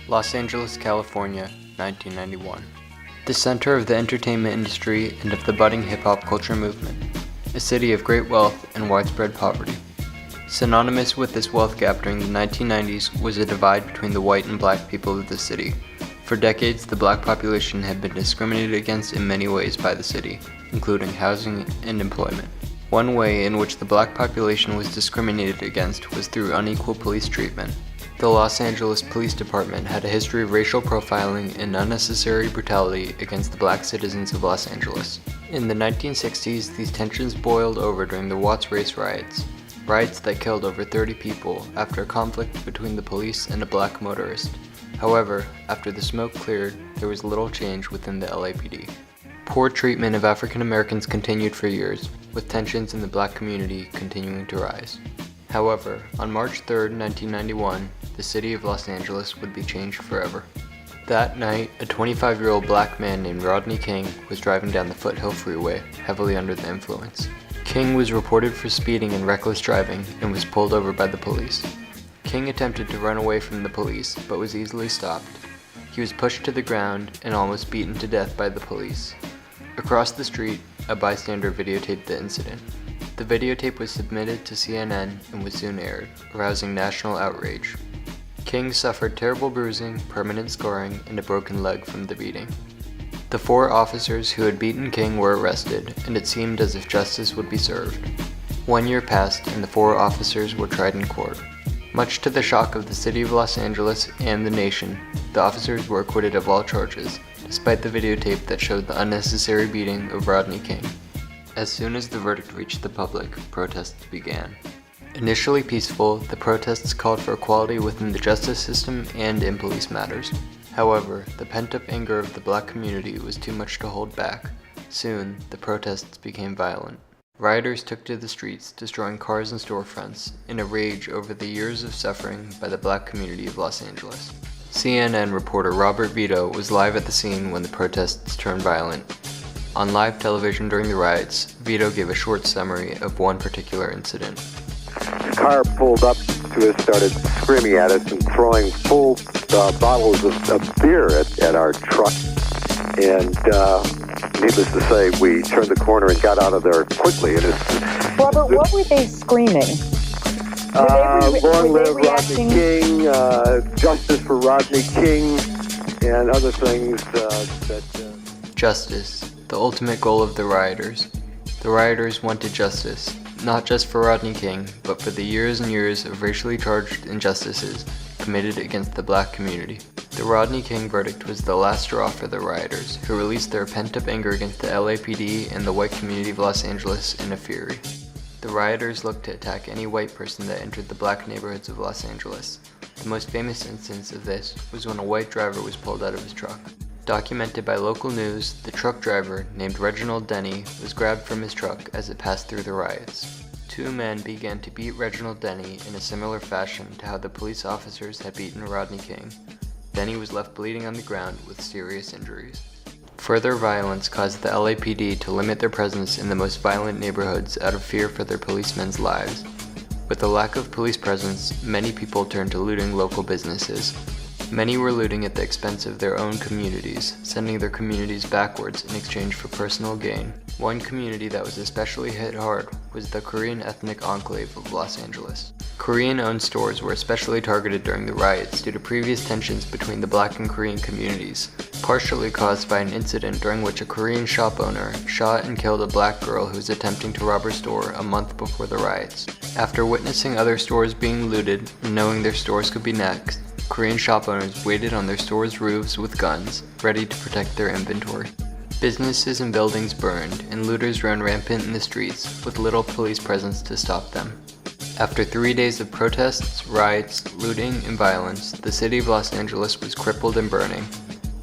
Los Angeles, California, 1991. The center of the entertainment industry and of the budding hip-hop culture movement. A city of great wealth and widespread poverty. Synonymous with this wealth gap during the 1990s was a divide between the white and black people of the city. For decades, the black population had been discriminated against in many ways by the city, including housing and employment. One way in which the black population was discriminated against was through unequal police treatment. The Los Angeles Police Department had a history of racial profiling and unnecessary brutality against the black citizens of Los Angeles. In the 1960s, these tensions boiled over during the Watts Race Riots. Riots that killed over 30 people after a conflict between the police and a black motorist. However, after the smoke cleared, there was little change within the LAPD. Poor treatment of African Americans continued for years, with tensions in the black community continuing to rise. However, on March 3, 1991, the city of Los Angeles would be changed forever. That night, a 25-year-old black man named Rodney King was driving down the Foothill Freeway, heavily under the influence. King was reported for speeding and reckless driving and was pulled over by the police. King attempted to run away from the police, but was easily stopped. He was pushed to the ground and almost beaten to death by the police. Across the street, a bystander videotaped the incident. The videotape was submitted to CNN and was soon aired, arousing national outrage. King suffered terrible bruising, permanent scarring, and a broken leg from the beating. The 4 officers who had beaten King were arrested, and it seemed as if justice would be served. 1 year passed, and the 4 officers were tried in court. Much to the shock of the city of Los Angeles and the nation, the officers were acquitted of all charges, despite the videotape that showed the unnecessary beating of Rodney King. As soon as the verdict reached the public, protests began. Initially peaceful, the protests called for equality within the justice system and in police matters. However, the pent-up anger of the black community was too much to hold back. Soon, the protests became violent. Rioters took to the streets, destroying cars and storefronts, in a rage over the years of suffering by the black community of Los Angeles. CNN reporter Robert Vito was live at the scene when the protests turned violent. On live television during the riots, Vito gave a short summary of one particular incident. The car pulled up to us, started screaming at us and throwing full bottles of beer at our truck. And needless to say, we turned the corner and got out of there quickly. And Robert, what were they screaming? Long live Rodney King, justice for Rodney King, and other things Justice, the ultimate goal of the rioters. The rioters wanted justice, not just for Rodney King, but for the years and years of racially charged injustices committed against the black community. The Rodney King verdict was the last straw for the rioters, who released their pent-up anger against the LAPD and the white community of Los Angeles in a fury. The rioters looked to attack any white person that entered the black neighborhoods of Los Angeles. The most famous instance of this was when a white driver was pulled out of his truck. Documented by local news, the truck driver, named Reginald Denny, was grabbed from his truck as it passed through the riots. 2 men began to beat Reginald Denny in a similar fashion to how the police officers had beaten Rodney King. Denny was left bleeding on the ground with serious injuries. Further violence caused the LAPD to limit their presence in the most violent neighborhoods out of fear for their policemen's lives. With the lack of police presence, many people turned to looting local businesses. Many were looting at the expense of their own communities, sending their communities backwards in exchange for personal gain. One community that was especially hit hard was the Korean ethnic enclave of Los Angeles. Korean-owned stores were especially targeted during the riots due to previous tensions between the black and Korean communities, partially caused by an incident during which a Korean shop owner shot and killed a black girl who was attempting to rob her store a month before the riots. After witnessing other stores being looted and knowing their stores could be next, Korean shop owners waited on their stores' roofs with guns, ready to protect their inventory. Businesses and buildings burned, and looters ran rampant in the streets, with little police presence to stop them. After 3 days of protests, riots, looting, and violence, the city of Los Angeles was crippled and burning.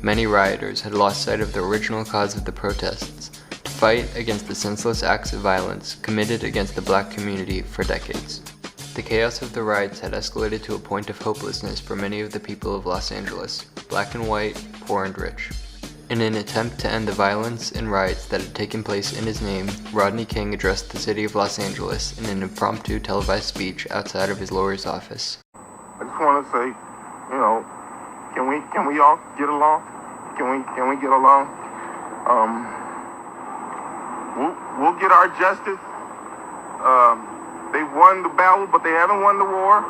Many rioters had lost sight of the original cause of the protests, to fight against the senseless acts of violence committed against the black community for decades. The chaos of the riots had escalated to a point of hopelessness for many of the people of Los Angeles, black and white, poor and rich. In an attempt to end the violence and riots that had taken place in his name, Rodney King addressed the city of Los Angeles in an impromptu televised speech outside of his lawyer's office. I just want to say, Can we all get along? Can we get along? We'll get our justice. They've won the battle, but they haven't won the war.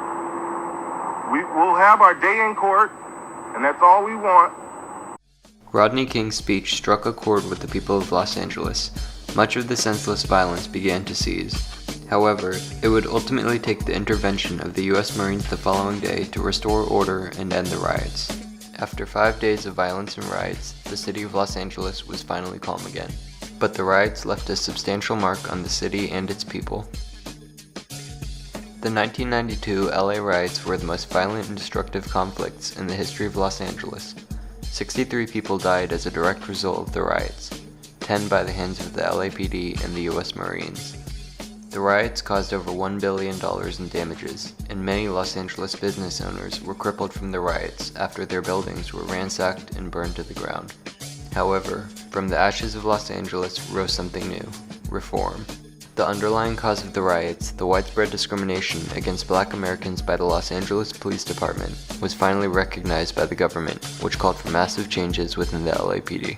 We'll have our day in court, and that's all we want. Rodney King's speech struck a chord with the people of Los Angeles. Much of the senseless violence began to cease. However, it would ultimately take the intervention of the U.S. Marines the following day to restore order and end the riots. After 5 days of violence and riots, the city of Los Angeles was finally calm again. But the riots left a substantial mark on the city and its people. The 1992 LA riots were the most violent and destructive conflicts in the history of Los Angeles. 63 people died as a direct result of the riots, 10 by the hands of the LAPD and the U.S. Marines. The riots caused over $1 billion in damages, and many Los Angeles business owners were crippled from the riots after their buildings were ransacked and burned to the ground. However, from the ashes of Los Angeles rose something new: reform. The underlying cause of the riots, the widespread discrimination against Black Americans by the Los Angeles Police Department, was finally recognized by the government, which called for massive changes within the LAPD.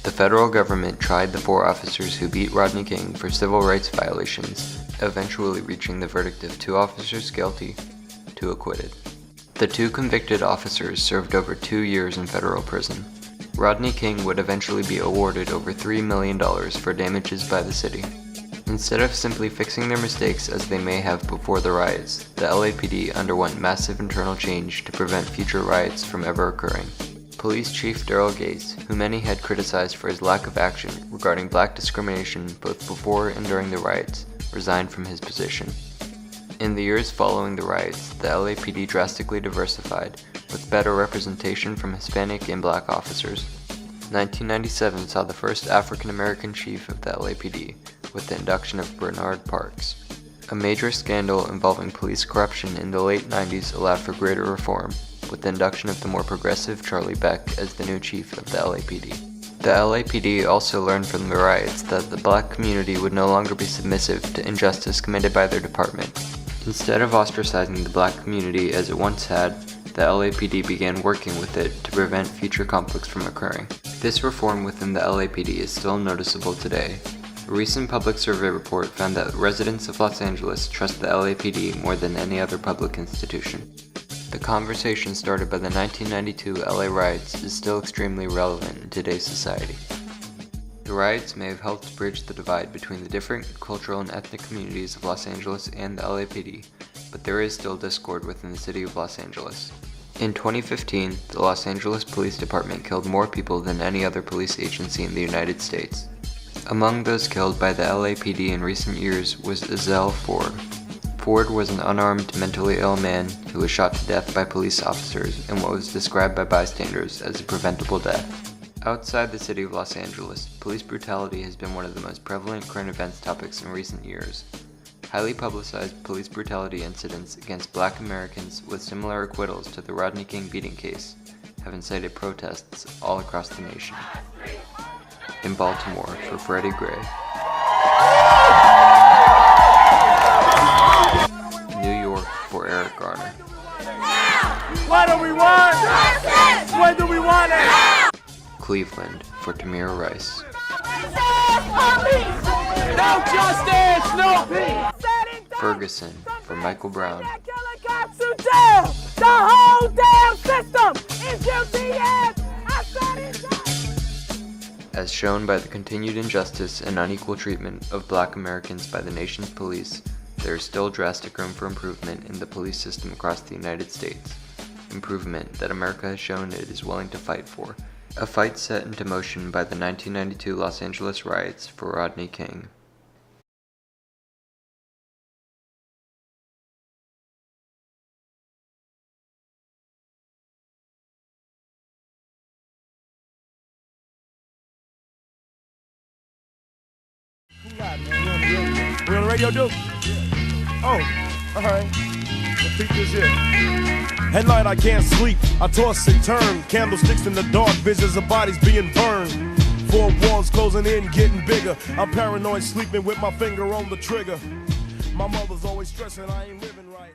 The federal government tried the 4 officers who beat Rodney King for civil rights violations, eventually reaching the verdict of 2 officers guilty, 2 acquitted. The 2 convicted officers served over 2 years in federal prison. Rodney King would eventually be awarded over $3 million for damages by the city. Instead of simply fixing their mistakes as they may have before the riots, the LAPD underwent massive internal change to prevent future riots from ever occurring. Police Chief Daryl Gates, who many had criticized for his lack of action regarding black discrimination both before and during the riots, resigned from his position. In the years following the riots, the LAPD drastically diversified, with better representation from Hispanic and Black officers. 1997 saw the first African American chief of the LAPD, with the induction of Bernard Parks. A major scandal involving police corruption in the late 90s allowed for greater reform, with the induction of the more progressive Charlie Beck as the new chief of the LAPD. The LAPD also learned from the riots that the black community would no longer be submissive to injustice committed by their department. Instead of ostracizing the black community as it once had, the LAPD began working with it to prevent future conflicts from occurring. This reform within the LAPD is still noticeable today. A recent public survey report found that residents of Los Angeles trust the LAPD more than any other public institution. The conversation started by the 1992 LA riots is still extremely relevant in today's society. The riots may have helped bridge the divide between the different cultural and ethnic communities of Los Angeles and the LAPD, but there is still discord within the city of Los Angeles. In 2015, the Los Angeles Police Department killed more people than any other police agency in the United States. Among those killed by the LAPD in recent years was Ezell Ford. Ford was an unarmed, mentally ill man who was shot to death by police officers in what was described by bystanders as a preventable death. Outside the city of Los Angeles, police brutality has been one of the most prevalent current events topics in recent years. Highly publicized police brutality incidents against Black Americans with similar acquittals to the Rodney King beating case have incited protests all across the nation. In Baltimore, for Freddie Gray. New York, for Eric Garner. What do we want? Justice! When do we want it? Cleveland, for Tamir Rice. No justice, no peace! Ferguson, for Michael Brown. The whole damn system is guilty as I said it. As shown by the continued injustice and unequal treatment of Black Americans by the nation's police, there is still drastic room for improvement in the police system across the United States. Improvement that America has shown it is willing to fight for. A fight set into motion by the 1992 Los Angeles riots for Rodney King. We on the radio, dude? Oh, alright. Let's peek this here. At night I can't sleep, I toss and turn. Candlesticks in the dark, visions of bodies being burned. 4 walls closing in, getting bigger. I'm paranoid, sleeping with my finger on the trigger. My mother's always stressing I ain't living right.